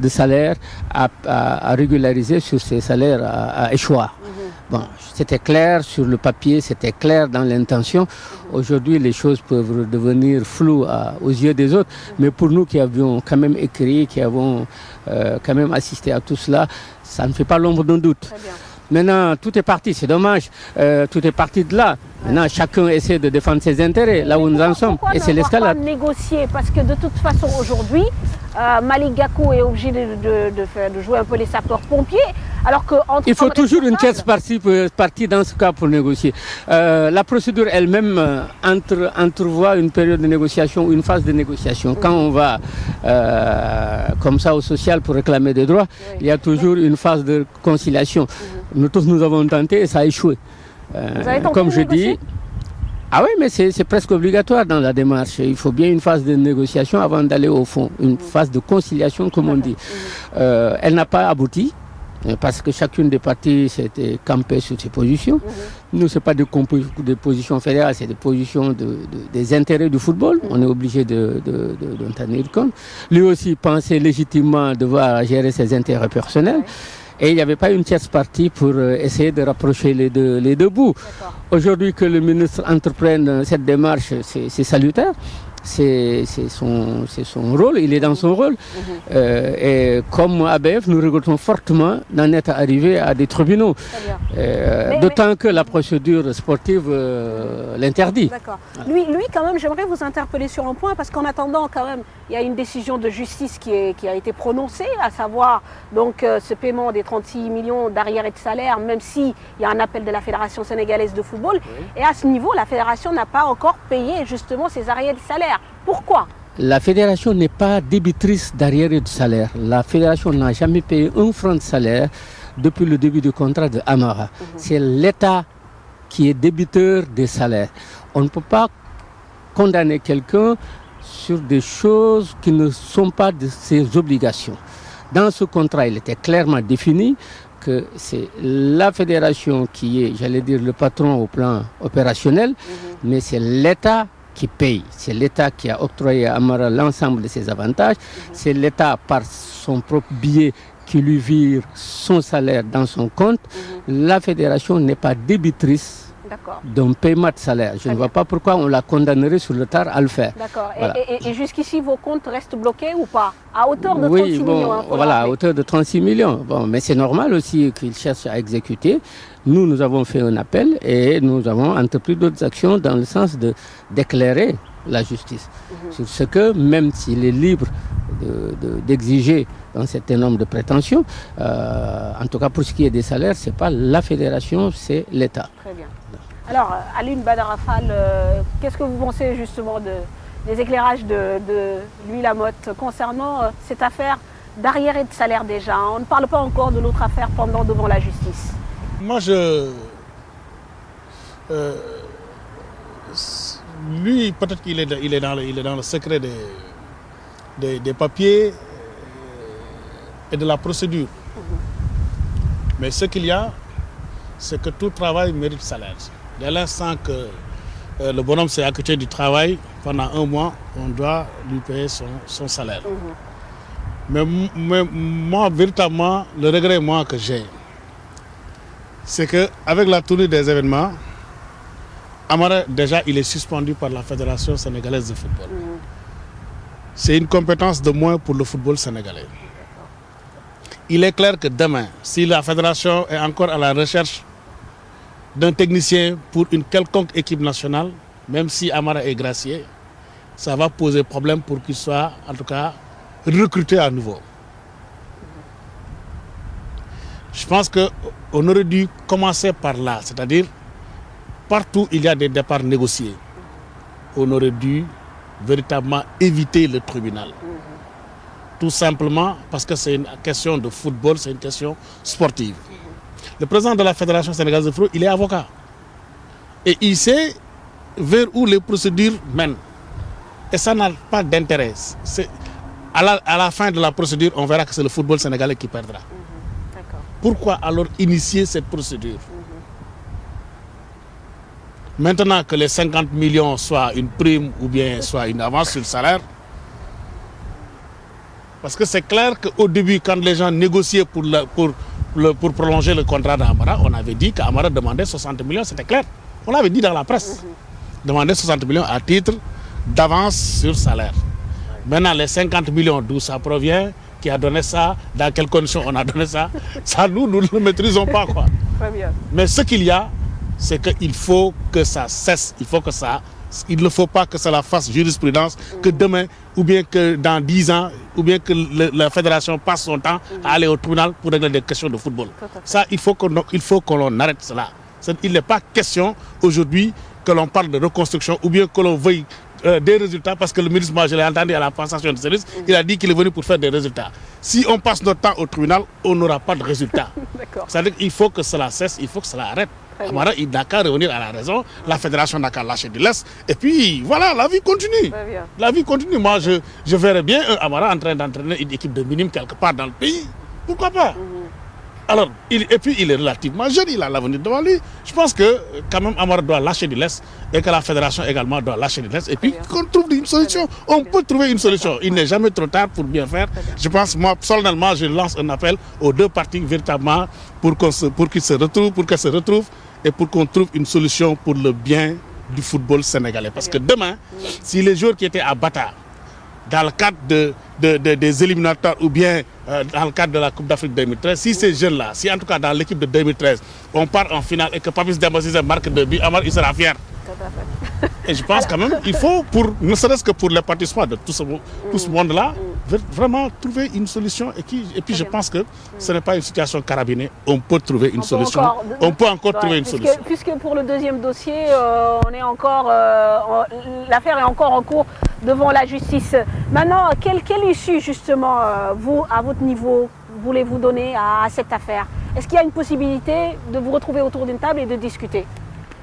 de salaire à régulariser sur ces salaires à échoir. Bon, c'était clair sur le papier, c'était clair dans l'intention. Aujourd'hui, les choses peuvent devenir floues aux yeux des autres. Mais pour nous qui avions quand même écrit, qui avons quand même assisté à tout cela, ça ne fait pas l'ombre d'un doute. Maintenant, tout est parti, c'est dommage. Tout est parti de là. Maintenant, chacun essaie de défendre ses intérêts, là où nous en sommes. Et c'est l'escalade. Pourquoi négocier? Parce que de toute façon, aujourd'hui, Malick Gakou est obligé de jouer un peu les sapeurs-pompiers. Alors que il faut toujours une tierce partie dans ce cas pour négocier. La procédure elle-même entrevoit une période de négociation ou une phase de négociation. Quand on va comme ça au social pour réclamer des droits, il y a toujours une phase de conciliation. Nous tous nous avons tenté et ça a échoué. Comme je dis, ah oui, mais c'est presque obligatoire dans la démarche. Il faut bien une phase de négociation avant d'aller au fond, une phase de conciliation comme on dit. Elle n'a pas abouti parce que chacune des parties s'était campée sur ses positions. Nous, ce n'est pas des positions fédérales, c'est des positions des intérêts du football. On est obligé d'en tenir compte. Lui aussi pensait légitimement devoir gérer ses intérêts personnels. Et il n'y avait pas une tierce partie pour essayer de rapprocher les deux bouts. Aujourd'hui que le ministre entreprenne cette démarche, c'est salutaire. C'est son rôle, il est dans son rôle. Et comme ABF, nous regrettons fortement d'en être arrivé à des tribunaux. D'autant que la procédure sportive l'interdit. D'accord. Lui, quand même, j'aimerais vous interpeller sur un point, parce qu'en attendant, quand même, il y a une décision de justice qui a été prononcée, à savoir donc ce paiement des 36 millions d'arriérés de salaire, même s'il y a un appel de la Fédération sénégalaise de football. Et à ce niveau, la Fédération n'a pas encore payé justement ces arriérés de salaire. Pourquoi? La fédération n'est pas débitrice d'arriérés de salaire. La fédération n'a jamais payé un franc de salaire depuis le début du contrat de Amara. C'est l'État qui est débiteur des salaires. On ne peut pas condamner quelqu'un sur des choses qui ne sont pas de ses obligations. Dans ce contrat, il était clairement défini que c'est la fédération qui est, j'allais dire, le patron au plan opérationnel, mais c'est l'État qui paye. C'est l'État qui a octroyé à Amara l'ensemble de ses avantages. C'est l'État, par son propre biais, qui lui vire son salaire dans son compte. La fédération n'est pas débitrice d'un paiement de salaire. Je ne vois pas pourquoi on la condamnerait sur le tard à le faire. D'accord. Voilà. Et jusqu'ici, vos comptes restent bloqués ou pas? À hauteur de 36 millions. Hein, voilà, à hauteur de 36 millions. Bon, mais c'est normal aussi qu'ils cherchent à exécuter. Nous avons fait un appel et nous avons entrepris d'autres actions dans le sens d'éclairer la justice sur ce que, même s'il est libre d'exiger un certain nombre de prétentions, en tout cas pour ce qui est des salaires, ce n'est pas la fédération, c'est l'État. Très bien. Alors, Alioune Badara Fall, qu'est-ce que vous pensez justement des éclairages de Louis Lamotte concernant cette affaire d'arriérés de salaire déjà? On ne parle pas encore de l'autre affaire pendant devant la justice. Moi, lui, peut-être qu'il est dans le secret des papiers et de la procédure. Mais ce qu'il y a, c'est que tout travail mérite salaire. Dès l'instant que le bonhomme s'est acquitté du travail, pendant un mois, on doit lui payer son salaire. Mais moi, véritablement, le regret que j'ai, c'est qu'avec la tournure des événements, Amara, déjà, il est suspendu par la Fédération sénégalaise de football. C'est une compétence de moins pour le football sénégalais. Il est clair que demain, si la Fédération est encore à la recherche d'un technicien pour une quelconque équipe nationale, même si Amara est gracié, ça va poser problème pour qu'il soit, en tout cas, recruté à nouveau. Je pense qu'on aurait dû commencer par là, c'est-à-dire partout où il y a des départs négociés, on aurait dû véritablement éviter le tribunal. Tout simplement parce que c'est une question de football, c'est une question sportive. Le président de la Fédération sénégalaise de football, il est avocat. Et il sait vers où les procédures mènent. Et ça n'a pas d'intérêt. À la fin de la procédure, on verra que c'est le football sénégalais qui perdra. Pourquoi alors initier cette procédure? Maintenant que les 50 millions soient une prime ou bien soit une avance sur le salaire, Parce que c'est clair qu'au début, quand les gens négociaient pour prolonger le contrat d'Amara, on avait dit qu'Amara demandait 60 millions, c'était clair. On l'avait dit dans la presse. Demandait 60 millions à titre d'avance sur salaire. Maintenant, les 50 millions, d'où ça provient, qui a donné ça, dans quelles conditions on a donné ça, ça nous ne le maîtrisons pas, quoi. Très bien. Mais ce qu'il y a, c'est qu'il faut que ça cesse, il ne faut pas que cela fasse jurisprudence, que demain, ou bien que dans 10 ans, ou bien que la fédération passe son temps à aller au tribunal pour régler des questions de football. Ça, il faut que l'on arrête cela. Il n'est pas question aujourd'hui que l'on parle de reconstruction ou bien que l'on veuille des résultats, parce que le ministre, moi je l'ai entendu à la passation de service, il a dit qu'il est venu pour faire des résultats. Si on passe notre temps au tribunal, on n'aura pas de résultats. C'est-à-dire qu'il faut que cela cesse, il faut que cela arrête. Amara, il n'a qu'à revenir à la raison, la fédération n'a qu'à lâcher du lest, et puis voilà, la vie continue. La vie continue. Moi, je verrais bien Amara en train d'entraîner une équipe de minimes quelque part dans le pays. Pourquoi pas? Alors, et puis il est relativement jeune, il a l'avenir devant lui. Je pense que quand même Amara doit lâcher du lest et que la fédération également doit lâcher du lest. Et puis qu'on trouve une solution. On peut trouver une solution. Il n'est jamais trop tard pour bien faire. Je pense, moi, personnellement, je lance un appel aux deux parties véritablement pour qu'elles se retrouvent et pour qu'on trouve une solution pour le bien du football sénégalais. Parce que demain, si les joueurs qui étaient à Bata, dans le cadre des éliminatoires ou bien dans le cadre de la Coupe d'Afrique 2013, si ces jeunes-là, si en tout cas dans l'équipe de 2013, on part en finale et que Papis Demba Cissé marque 2 buts, Amar, il sera fier. Et je pense quand même qu'il faut, ne serait-ce que pour les participants de tout ce monde-là, vraiment trouver une solution. Et puis je pense que ce n'est pas une situation carabinée. On peut trouver une solution. On peut encore trouver une solution. Puisque pour le deuxième dossier, l'affaire est encore en cours devant la justice. Maintenant, quelle issue justement, vous, à votre niveau, voulez-vous donner à cette affaire? Est-ce qu'il y a une possibilité de vous retrouver autour d'une table et de discuter?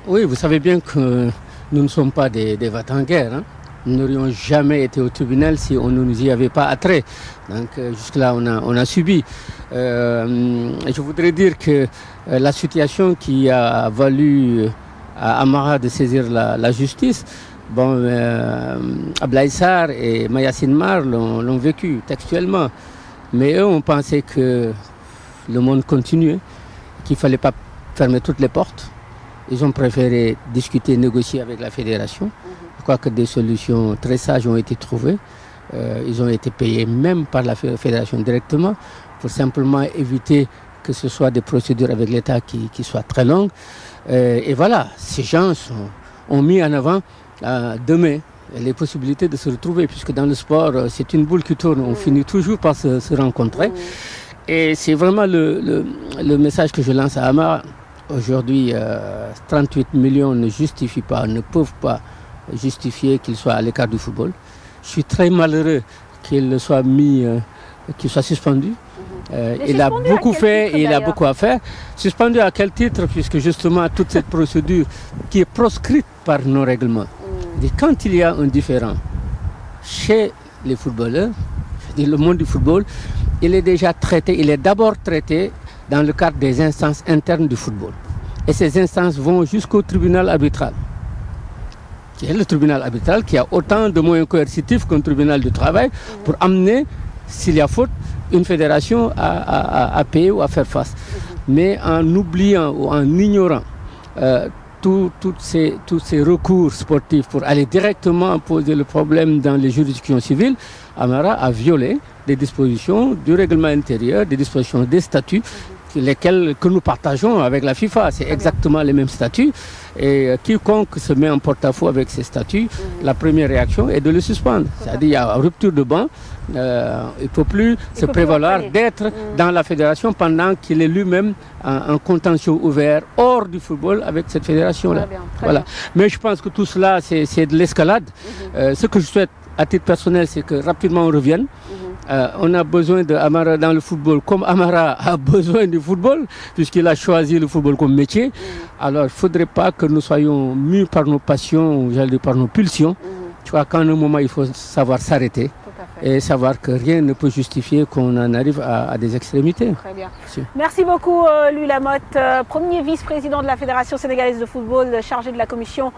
Oui, vous savez bien que nous ne sommes pas des va-t-en-guerre. Hein. Nous n'aurions jamais été au tribunal si on ne nous y avait pas attrait. Donc jusque-là, on a subi. Je voudrais dire que la situation qui a valu à Amara de saisir la justice, Ablaye Sarr et Mayacine Mar l'ont vécu textuellement. Mais eux ont pensé que le monde continuait, qu'il ne fallait pas fermer toutes les portes. Ils ont préféré discuter, négocier avec la fédération. Je crois que des solutions très sages ont été trouvées. Ils ont été payés même par la fédération directement pour simplement éviter que ce soit des procédures avec l'État qui soient très longues. Et voilà, ces gens ont mis en avant demain les possibilités de se retrouver, puisque dans le sport, c'est une boule qui tourne. On finit toujours par se rencontrer. Et c'est vraiment le message que je lance à Amara. Aujourd'hui, 38 millions ne justifient pas, ne peuvent pas justifier qu'il soit à l'écart du football. Je suis très malheureux qu'il soit suspendu. Il a beaucoup fait et il a beaucoup à faire. Suspendu à quel titre? Puisque justement toute cette procédure qui est proscrite par nos règlements. Quand il y a un différend chez les footballeurs, le monde du football, il est déjà traité, il est d'abord traité dans le cadre des instances internes du football. Et ces instances vont jusqu'au tribunal arbitral, qui est le tribunal arbitral qui a autant de moyens coercitifs qu'un tribunal du travail pour amener, s'il y a faute, une fédération à payer ou à faire face. Mais en oubliant ou en ignorant tous ces recours sportifs pour aller directement poser le problème dans les juridictions civiles, Amara a violé des dispositions du règlement intérieur, des dispositions des statuts, que nous partageons avec la FIFA. C'est exactement les mêmes statuts. Et quiconque se met en porte-à-faux avec ces statuts, la première réaction est de le suspendre. C'est-à-dire qu'il y a rupture de banc. Il ne peut plus se prévaloir d'être dans la fédération pendant qu'il est lui-même en contentieux ouvert hors du football avec cette fédération-là. Voilà. Mais je pense que tout cela, c'est de l'escalade. Ce que je souhaite à titre personnel, c'est que rapidement on revienne. On a besoin d'Amara dans le football comme Amara a besoin du football, puisqu'il a choisi le football comme métier. Alors il ne faudrait pas que nous soyons mus par nos passions, j'allais dire par nos pulsions. Tu vois, qu'à un moment, il faut savoir s'arrêter et savoir que rien ne peut justifier qu'on en arrive à des extrémités. Très bien. Merci beaucoup, Louis Lamotte, premier vice-président de la Fédération sénégalaise de football, chargé de la commission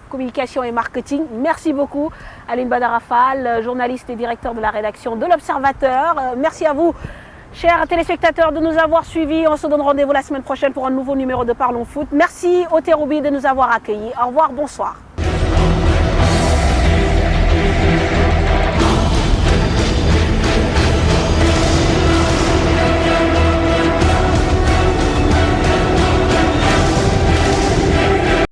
communication et marketing. Merci beaucoup Aline Badara Fall, journaliste et directeur de la rédaction de l'Observateur. Merci à vous, chers téléspectateurs, de nous avoir suivis. On se donne rendez-vous la semaine prochaine pour un nouveau numéro de Parlons Foot. Merci au Terroubi de nous avoir accueillis. Au revoir, bonsoir.